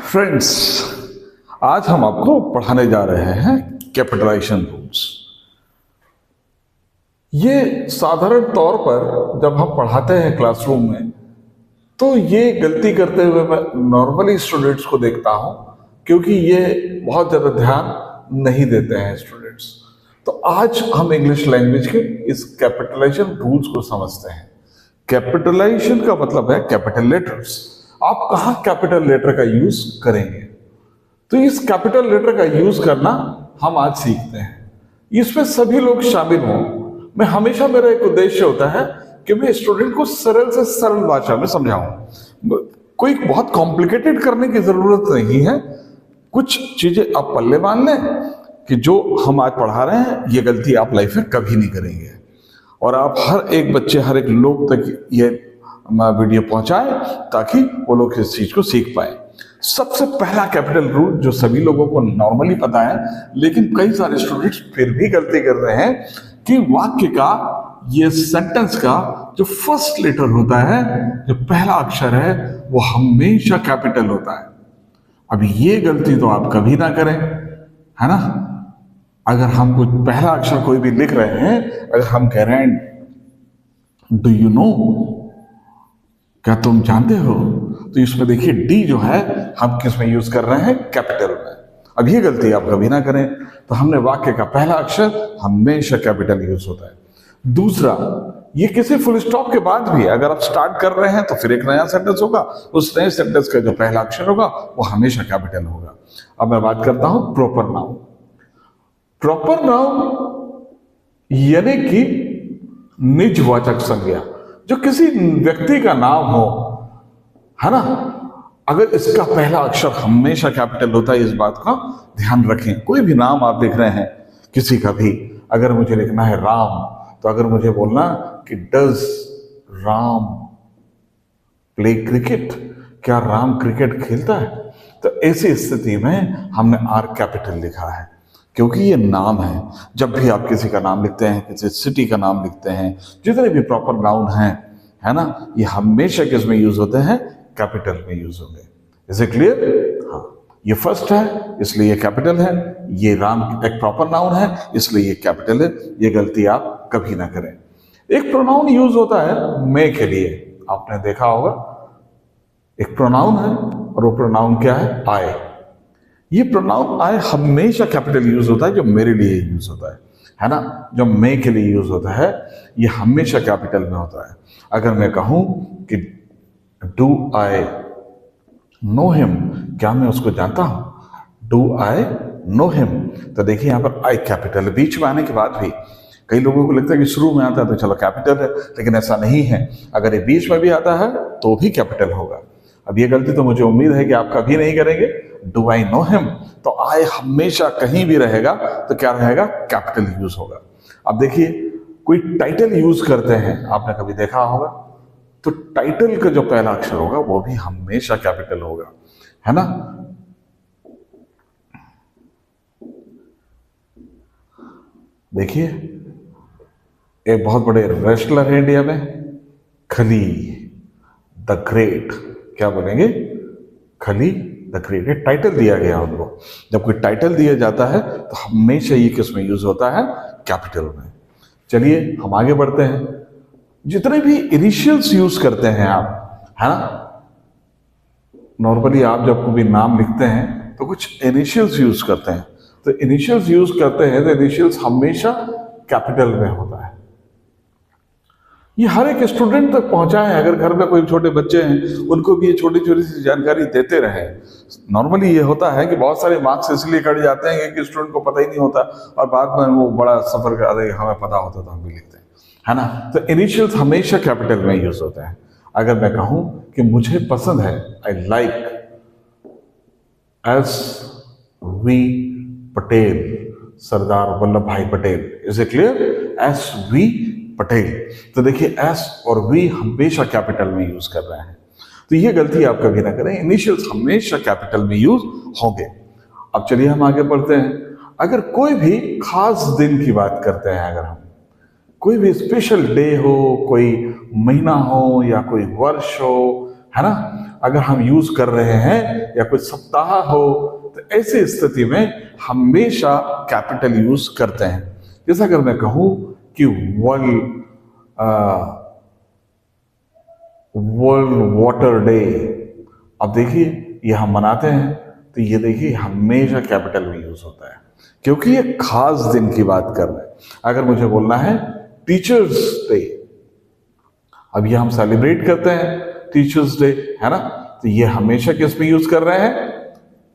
Friends, आज हम आपको पढ़ाने जा रहे हैं कैपिटलाइजेशन रूल्स। ये साधारण तौर पर जब हम पढ़ाते हैं क्लासरूम में तो ये गलती करते हुए मैं नॉर्मली स्टूडेंट्स को देखता हूं, क्योंकि ये बहुत ज़्यादा ध्यान नहीं देते हैं स्टूडेंट्स। तो आज हम इंग्लिश लैंग्वेज के इस कैपिटलाइजेशन रूल्स को समझते हैं। कैपिटलाइजेशन का मतलब है कैपिटल लेटर्स। आप कहाँ कैपिटल लेटर का यूज करेंगे, तो इस कैपिटल लेटर का यूज करना हम आज सीखते हैं। इसमें सभी लोग शामिल हों। मैं हमेशा, मेरा एक उद्देश्य होता है कि मैं स्टूडेंट को सरल से सरल भाषा में समझाऊं। कोई बहुत कॉम्प्लिकेटेड करने की जरूरत नहीं है। कुछ चीजें आप पल्ले बांध लें कि जो हम आज पढ़ा रहे हैं ये गलती आप लाइफ में कभी नहीं करेंगे, और आप हर एक बच्चे, हर एक लोग तक ये वीडियो पहुंचाएं ताकि वो लोग इस चीज को सीख पाए। सबसे पहला कैपिटल रूल जो सभी लोगों को नॉर्मली पता है, लेकिन कई सारे स्टूडेंट्स फिर भी गलती कर रहे हैं कि वाक्य का, ये सेंटेंस का जो फर्स्ट लेटर होता है, जो पहला अक्षर है, वो हमेशा कैपिटल होता है। अब ये गलती तो आप कभी ना करें, है ना। अगर हम कुछ पहला अक्षर कोई भी लिख रहे हैं, अगर हम कह रहे हैं डू यू नो, क्या तुम जानते हो, तो इसमें देखिए डी जो है हम किस में यूज कर रहे हैं, कैपिटल में। अब ये गलती आप कभी ना करें। तो हमने वाक्य का पहला अक्षर हमेशा कैपिटल यूज होता है। दूसरा, ये किसी फुल स्टॉप के बाद भी अगर आप स्टार्ट कर रहे हैं तो फिर एक नया सेंटेंस होगा, उस नए सेंटेंस का जो पहला अक्षर होगा वो हमेशा कैपिटल होगा। अब मैं बात करता हूं प्रॉपर नाउन। प्रॉपर नाउन यानी कि निजवाचक संज्ञा, जो किसी व्यक्ति का नाम हो, है ना, अगर इसका पहला अक्षर हमेशा कैपिटल होता है, इस बात का ध्यान रखें। कोई भी नाम आप लिख रहे हैं किसी का भी, अगर मुझे लिखना है राम, तो अगर मुझे बोलना कि डज राम प्ले क्रिकेट, क्या राम क्रिकेट खेलता है, तो ऐसी स्थिति में हमने आर कैपिटल लिखा है, क्योंकि ये नाम है। जब भी आप किसी का नाम लिखते हैं, किसी सिटी का नाम लिखते हैं, जितने भी प्रॉपर नाउन हैं, है ना, ये हमेशा किस में यूज होते हैं, कैपिटल में यूज होंगे। Is it clear? हाँ, ये फर्स्ट है इसलिए ये कैपिटल है, ये राम एक प्रॉपर नाउन है इसलिए ये कैपिटल है। ये गलती आप कभी ना करें। एक प्रोनाउन यूज होता है मैं के लिए, आपने देखा होगा, एक प्रोनाउन है और वो प्रोनाउन क्या है, आई। ये प्रोनाउन आई हमेशा कैपिटल यूज होता है, जो मेरे लिए यूज होता है ना। जो मैं के लिए यूज होता है ये हमेशा कैपिटल में होता है। अगर मैं कहूं कि डू आई नो हिम, क्या मैं उसको जानता हूं, डू आई नो हिम, तो देखिए यहां पर आई कैपिटल। बीच में आने के बाद भी कई लोगों को लगता है कि शुरू में आता है तो चलो कैपिटल है, लेकिन ऐसा नहीं है। अगर ये बीच में भी आता है तो भी कैपिटल होगा। अब ये गलती तो मुझे उम्मीद है कि आप कभी नहीं करेंगे। डू आई नो हिम, तो आई हमेशा कहीं भी रहेगा तो क्या रहेगा, कैपिटल यूज होगा। अब देखिए कोई टाइटल यूज करते हैं, आपने कभी देखा होगा, तो टाइटल का जो पहला अक्षर होगा वो भी हमेशा कैपिटल होगा, है ना। देखिए एक बहुत बड़े रेसलर है इंडिया में, खली द ग्रेट, क्या बोलेंगे, खली द ग्रेट। एक टाइटल दिया गया उनको। जब कोई टाइटल दिया जाता है तो हमेशा ये किस में यूज होता है, कैपिटल में। चलिए हम आगे बढ़ते हैं। जितने भी इनिशियल्स यूज करते हैं आप, है ना, नॉर्मली आप जब कोई नाम लिखते हैं तो कुछ इनिशियल्स यूज करते हैं, तो इनिशियल्स यूज करते हैं तो इनिशियल्स हमेशा कैपिटल में होता है। ये हर एक स्टूडेंट तक पहुंचा है। अगर घर में कोई छोटे बच्चे हैं उनको भी ये छोटी छोटी सी जानकारी देते रहे। नॉर्मली ये होता है कि बहुत सारे मार्क्स इसलिए कट जाते हैं कि स्टूडेंट को पता ही नहीं होता, और बाद में वो बड़ा सफर कर, अरे हमें पता होता तो हम भी लिखते हैं, है ना। तो इनिशियल्स हमेशा कैपिटल में यूज होते हैं। अगर मैं कहूं कि मुझे पसंद है, I like S V Patel, Sardar Vallabh Bhai Patel. Is it clear? S V Patel, तो देखिए एस और वी हमेशा कैपिटल में यूज कर रहे हैं। तो ये गलती आप कभी ना करें, इनिशियल्स हमेशा कैपिटल में यूज होंगे। अब चलिए हम आगे बढ़ते हैं। अगर कोई भी खास दिन की बात करते हैं, अगर हम कोई भी स्पेशल डे हो, कोई महीना हो या कोई वर्ष हो, है ना, अगर हम यूज कर रहे हैं या कोई सप्ताह हो, तो ऐसी स्थिति में हमेशा कैपिटल यूज करते हैं। जैसा अगर मैं कहूं कि वर्ल्ड वाटर डे, अब देखिए ये हम मनाते हैं, तो ये देखिए हमेशा कैपिटल में यूज होता है, क्योंकि ये खास दिन की बात कर रहे हैं। अगर मुझे बोलना है टीचर्स डे, अब ये हम सेलिब्रेट करते हैं टीचर्स डे, है ना, तो ये हमेशा किस में यूज कर रहे हैं?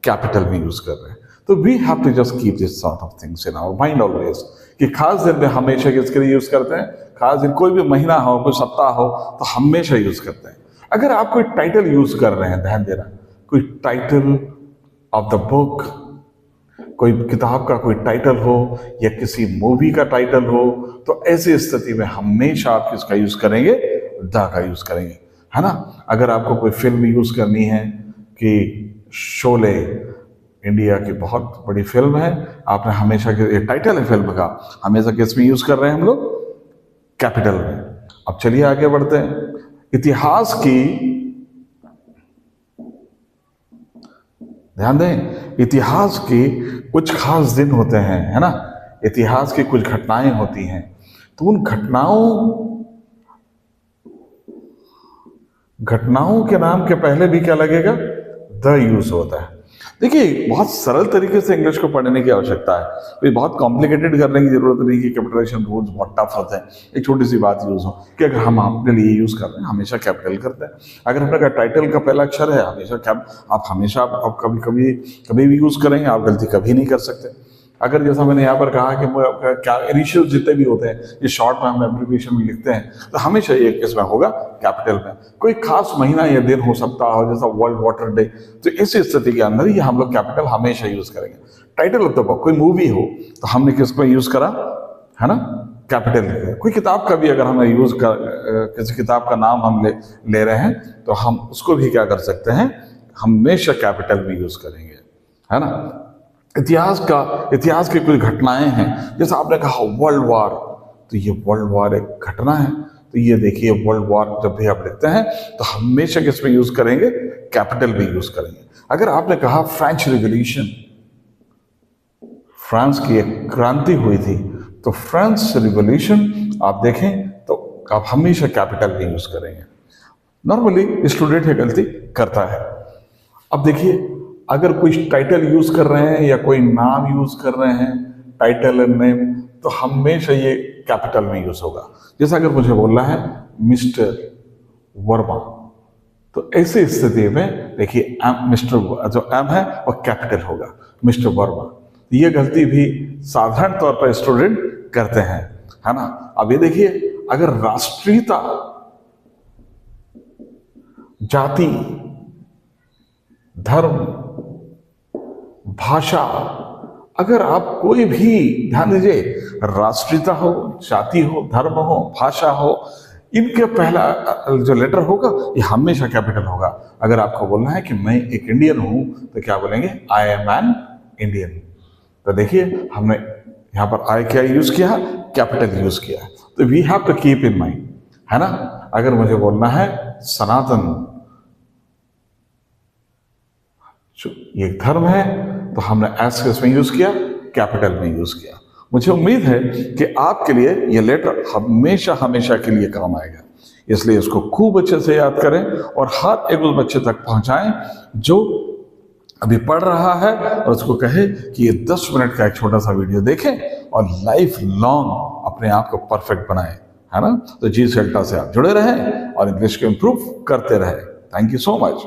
कैपिटल में यूज कर रहे हैं। तो we have to just keep this sort of things in our mind always, कि खास दिन में हमेशा किसके लिए यूज करते हैं? खास दिन, कोई भी महीना हो, कोई सप्ताह हो, तो हमेशा यूज करते हैं। अगर आप कोई टाइटल यूज कर रहे हैं, ध्यान देना, कोई टाइटल ऑफ द बुक, कोई किताब का कोई टाइटल हो या किसी मूवी का टाइटल हो, तो ऐसी स्थिति में हमेशा आप किसका यूज करेंगे? द का यूज करेंगे, है ना। अगर आपको कोई फिल्म यूज करनी है कि शोले इंडिया की बहुत बड़ी फिल्म है, आपने हमेशा ये टाइटल है फिल्म का, हमेशा किस में यूज कर रहे हैं हम लोग? कैपिटल में। अब चलिए आगे बढ़ते हैं। इतिहास की, ध्यान दें, इतिहास की कुछ खास दिन होते हैं, है ना, इतिहास की कुछ घटनाएं होती हैं, तो उन घटनाओं के नाम के पहले भी क्या लगेगा? द यूज होता है। देखिए बहुत सरल तरीके से इंग्लिश को पढ़ने की आवश्यकता है, कोई बहुत कॉम्प्लिकेटेड करने की जरूरत नहीं कि कैपिटलाइजेशन रूल्स बहुत टफ होते हैं। एक छोटी सी बात यूज हो कि अगर हम अपने लिए यूज कर रहे हैं, हमेशा कैपिटल करते हैं। अगर अपने टाइटल का पहला अक्षर है, हमेशा आप कभी भी यूज करेंगे, आप गलती कभी नहीं कर सकते। अगर जैसा मैंने यहाँ पर कहा कि क्या इनिशियल जितने भी होते हैं, ये शॉर्ट में हम एब्रिविएशन में लिखते हैं, तो हमेशा ये इसमें होगा कैपिटल में। कोई खास महीना या दिन हो सकता हो, जैसा वर्ल्ड वाटर डे, तो इस स्थिति के अंदर ये हम लोग कैपिटल हमेशा यूज करेंगे। टाइटल ऑफ द बुक, कोई मूवी हो तो हमने किसको यूज करा, है ना, कैपिटल। कोई किताब का भी अगर हमें यूज कर, किसी किताब का नाम हम ले रहे हैं, तो हम उसको भी क्या कर सकते हैं? हमेशा कैपिटल में यूज करेंगे, है ना। इतिहास की कुछ घटनाएं हैं, जैसे आपने कहा वर्ल्ड वार, तो ये वर्ल्ड वार एक घटना है, तो ये देखिए वर्ल्ड वार जब भी आप लिखते हैं तो हमेशा किस में यूज करेंगे? कैपिटल में यूज करेंगे। अगर आपने कहा फ्रेंच रिवॉल्यूशन, फ्रांस की एक क्रांति हुई थी, तो फ्रेंच रिवॉल्यूशन आप देखें तो आप हमेशा कैपिटल में यूज करेंगे। नॉर्मली स्टूडेंट ये गलती करता है। अब देखिए अगर कोई टाइटल यूज कर रहे हैं या कोई नाम यूज कर रहे हैं, टाइटल एंड नेम, तो हमेशा ये कैपिटल में यूज होगा। जैसा अगर मुझे बोलना है मिस्टर वर्मा, तो ऐसी स्थिति में देखिए मिस्टर जो एम है वो कैपिटल होगा, मिस्टर वर्मा। ये गलती भी साधारण तौर पर स्टूडेंट करते हैं, है ना। अब ये देखिए अगर राष्ट्रीयता, जाति, धर्म, भाषा, अगर आप कोई भी, ध्यान दीजिए, राष्ट्रीयता हो, जाति हो, धर्म हो, भाषा हो, इनके पहला जो लेटर होगा ये हमेशा कैपिटल होगा। अगर आपको बोलना है कि मैं एक इंडियन हूं, तो क्या बोलेंगे? I am an Indian. तो देखिए हमने यहां पर आई क्या यूज किया? कैपिटल यूज किया। तो we have to keep in mind, है ना। अगर मुझे बोलना है सनातन, ये एक धर्म है, तो हमने एस किस में यूज किया? कैपिटल में यूज किया। मुझे उम्मीद है कि आपके लिए ये लेटर हमेशा हमेशा के लिए काम आएगा, इसलिए इसको खूब अच्छे से याद करें और हर एक उस बच्चे तक पहुंचाएं जो अभी पढ़ रहा है, और उसको कहे कि ये 10 मिनट का एक छोटा सा वीडियो देखें और लाइफ लॉन्ग अपने आप को परफेक्ट बनाएं, है ना। तो जी सेल्टा से आप जुड़े रहें और इंग्लिश को इम्प्रूव करते रहें। Thank you so much.